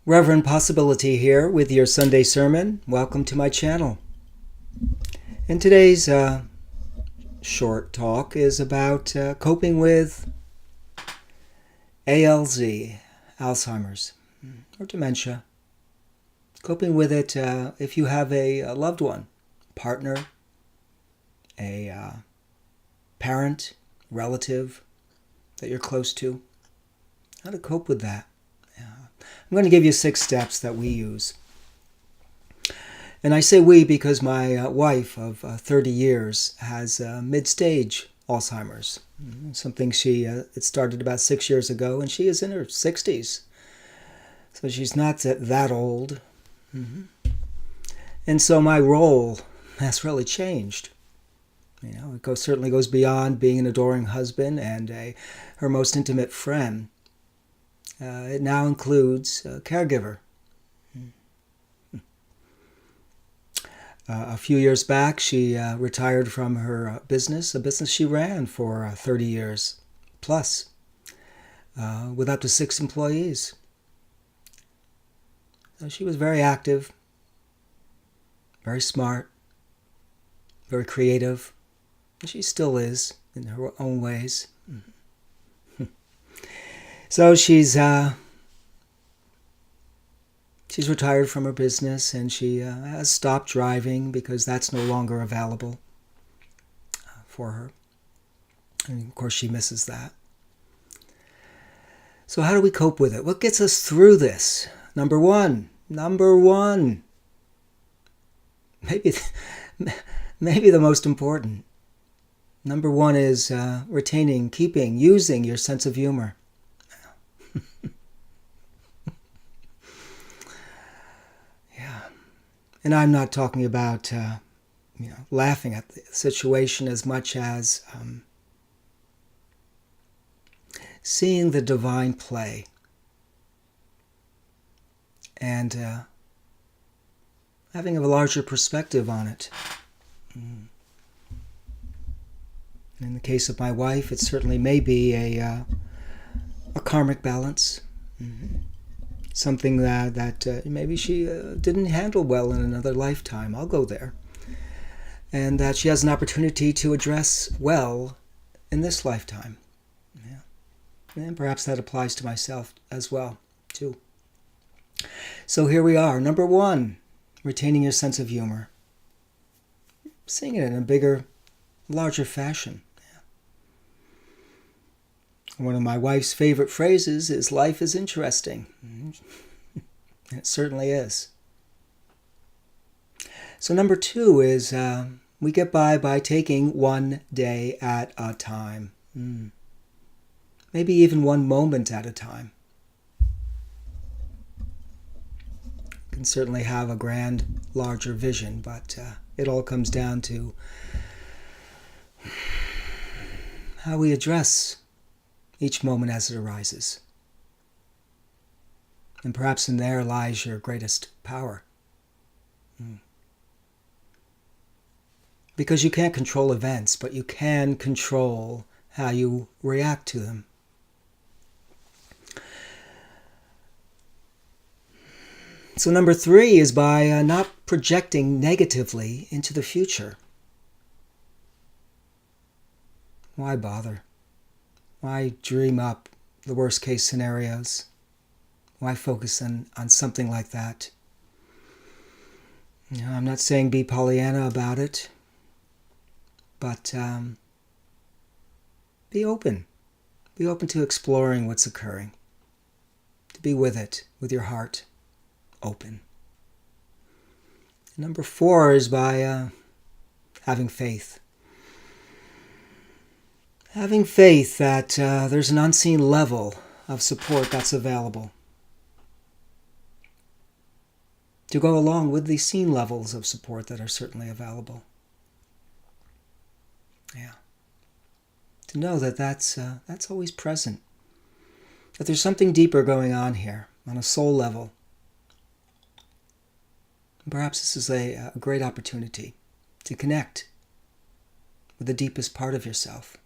Reverend Possibility here with your Sunday sermon. Welcome to my channel. And today's short talk is about coping with ALZ, Alzheimer's, or dementia. Coping with it if you have a loved one, partner, a parent, relative that you're close to. How to cope with that. I'm going to give you 6 steps that we use. And I say we because my wife of 30 years has mid-stage Alzheimer's. Something it started about 6 years ago, and she is in her 60s. So she's not that old. And so my role has really changed. It certainly goes beyond being an adoring husband and her most intimate friend. It now includes a caregiver. A few years back, she retired from her business, a business she ran for 30 years plus, with up to 6 employees. So she was very active, very smart, very creative, and she still is in her own ways. So she's retired from her business, and she has stopped driving because that's no longer available for her. And of course, she misses that. So how do we cope with it? What gets us through this? Number one, maybe the most important. Number one is retaining, keeping, using your sense of humor. And I'm not talking about, laughing at the situation as much as seeing the divine play and having a larger perspective on it. In the case of my wife, it certainly may be a karmic balance. Something that maybe she didn't handle well in another lifetime. I'll go there. And that she has an opportunity to address well in this lifetime. Yeah. And perhaps that applies to myself as well, too. So here we are. Number one, retaining your sense of humor. Seeing it in a bigger, larger fashion. One of my wife's favorite phrases is, life is interesting. And it certainly is. So number 2 is we get by taking one day at a time. Maybe even one moment at a time. You can certainly have a grand, larger vision, but it all comes down to how we address each moment as it arises. And perhaps in there lies your greatest power. Because you can't control events, but you can control how you react to them. So number 3 is by not projecting negatively into the future. Why bother? Why dream up the worst case scenarios? Why focus on something like that? I'm not saying be Pollyanna about it, but be open. Be open to exploring what's occurring. To be with it, with your heart open. Number 4 is by having faith. Having faith that there's an unseen level of support that's available to go along with the seen levels of support that are certainly available. Yeah. To know that that's always present. That there's something deeper going on here on a soul level. And perhaps this is a great opportunity to connect with the deepest part of yourself.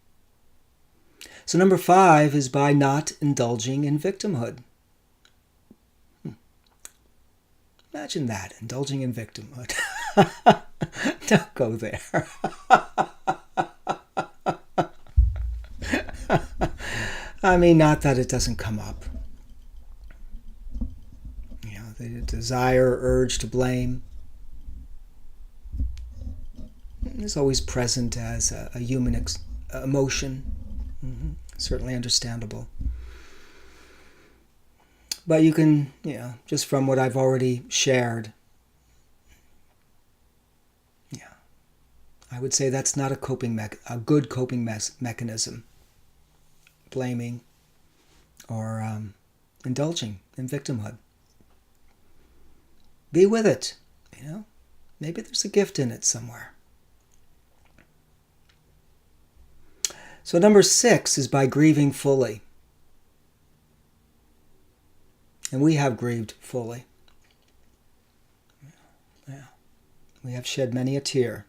So number 5 is by not indulging in victimhood. Imagine that, indulging in victimhood. Don't go there. I mean, not that it doesn't come up. The desire, urge to blame is always present as a human emotion. Certainly understandable. But you can, just from what I've already shared, I would say that's not a good coping mechanism. Blaming or indulging in victimhood. Be with it, Maybe there's a gift in it somewhere. So number 6 is by grieving fully. And we have grieved fully. Yeah. We have shed many a tear.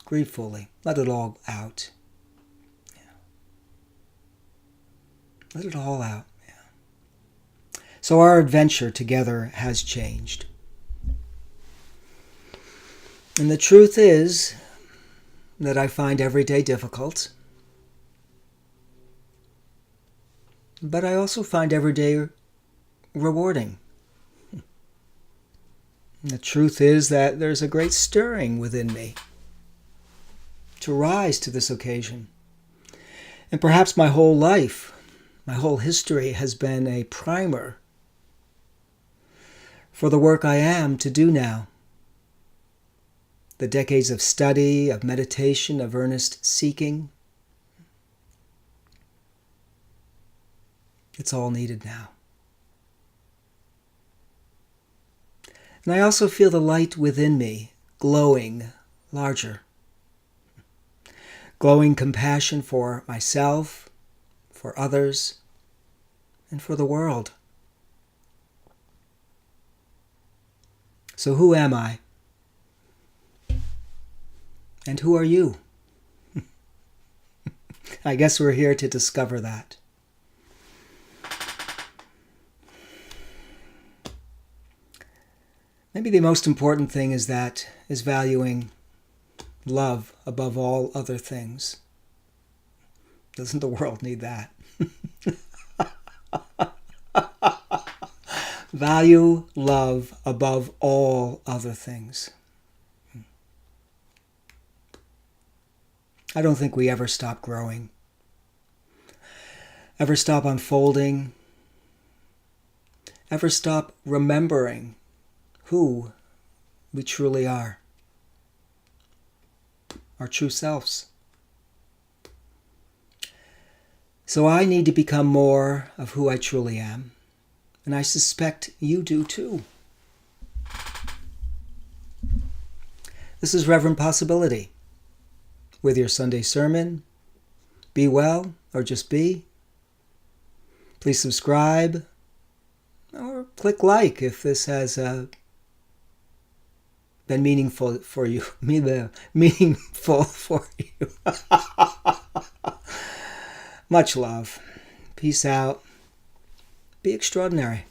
Grieve fully. Let it all out. Let it all out. So our adventure together has changed. And the truth is that I find every day difficult. But I also find every day rewarding. And the truth is that there's a great stirring within me to rise to this occasion. And perhaps my whole life, my whole history has been a primer for the work I am to do now. The decades of study, of meditation, of earnest seeking. It's all needed now. And I also feel the light within me glowing larger. Glowing compassion for myself, for others, and for the world. So who am I? And who are you? I guess we're here to discover that. Maybe the most important thing is valuing love above all other things. Doesn't the world need that? Value love above all other things. I don't think we ever stop growing, ever stop unfolding, ever stop remembering who we truly are, our true selves. So I need to become more of who I truly am, and I suspect you do too. This is Reverend Possibility with your Sunday sermon. Be well, or just be. Please subscribe, or click like if this has been meaningful for you. Meaningful for you. Much love. Peace out. Be extraordinary.